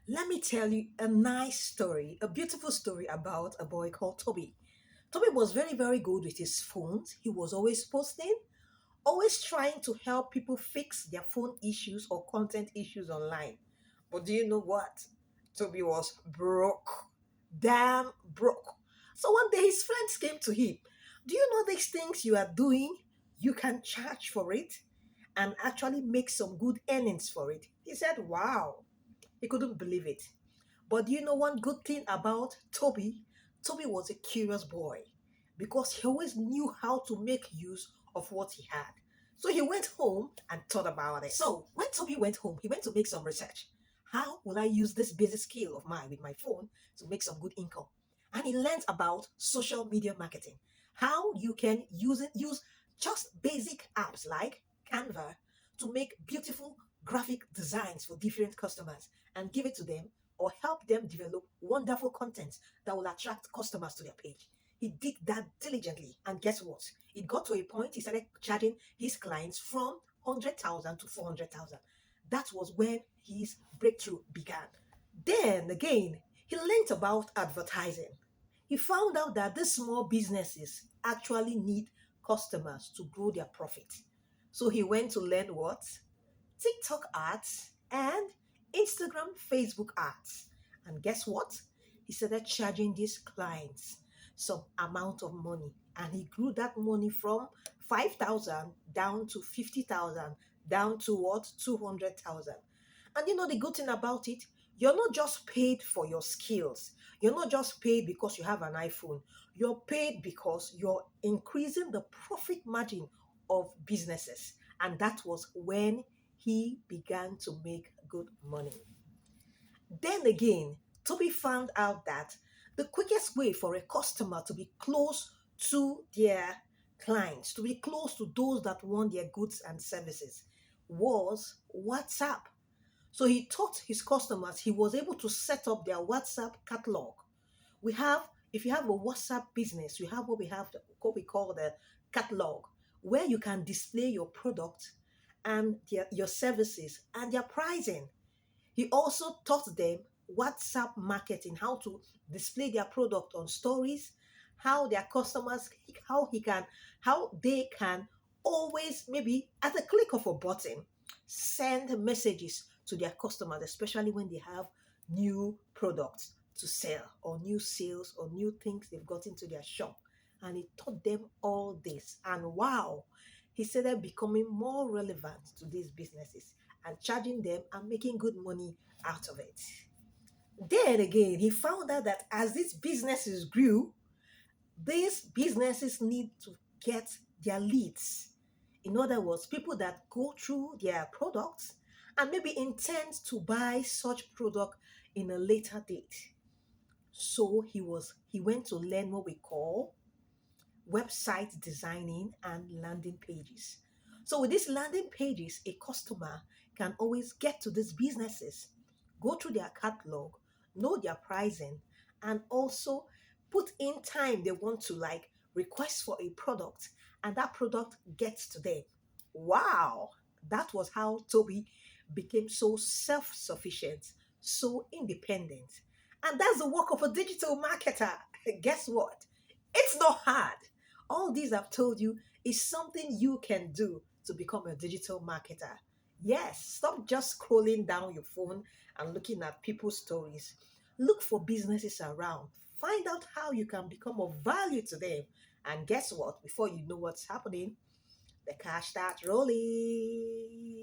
Let me tell you a nice story, a beautiful story about a boy called Toby. Toby was very, very good with his phones. He was always posting, always trying to help people fix their phone issues or content issues online. But do you know what? Toby was broke. Damn broke. So one day his friends came to him. Do you know these things you are doing? You can charge for it and actually make some good earnings for it. He said, wow. He couldn't believe it. But do you know one good thing about Toby? Toby was a curious boy because he always knew how to make use of what he had. So he went home and thought about it. So when Toby went home, he went to make some research. How will I use this basic skill of mine with my phone to make some good income? And he learned about social media marketing. How you can use just basic apps like Canva to make beautiful graphic designs for different customers and give it to them or help them develop wonderful content that will attract customers to their page. He did that diligently, and guess what? It got to a point he started charging his clients from 100,000 to 400,000. That was when his breakthrough began. Then again, he learned about advertising. He found out that these small businesses actually need customers to grow their profit. So he went to learn what? TikTok ads, and Instagram, Facebook ads. And guess what? He started charging these clients some amount of money. And he grew that money from 5,000 down to 50,000, down to what? 200,000. And you know the good thing about it? You're not just paid for your skills. You're not just paid because you have an iPhone. You're paid because you're increasing the profit margin of businesses. And that was when he began to make good money. Then again, Toby found out that the quickest way for a customer to be close to their clients, to be close to those that want their goods and services, was WhatsApp. So he taught his customers, he was able to set up their WhatsApp catalog. We have, if you have a WhatsApp business, you have what we call the catalog, where you can display your product and your services and their pricing. He also taught them WhatsApp marketing, how to display their product on stories, how their customers, how he can, how they can always, maybe at the click of a button, send messages to their customers, especially when they have new products to sell or new sales or new things they've got into their shop. And he taught them all this. And wow, he started becoming more relevant to these businesses and charging them and making good money out of it. Then again, he found out that as these businesses grew, these businesses need to get their leads. In other words, people that go through their products and maybe intend to buy such product in a later date. So he went to learn what we call website designing and landing pages. So with these landing pages, a customer can always get to these businesses, go through their catalog, know their pricing, and also put in time they want to like request for a product, and that product gets to them. Wow, that was how Toby became so self-sufficient, so independent. And that's the work of a digital marketer. Guess what? It's not hard. All these I've told you is something you can do to become a digital marketer. Yes, stop just scrolling down your phone and looking at people's stories. Look for businesses around. Find out how you can become of value to them. And guess what? Before you know what's happening, the cash starts rolling.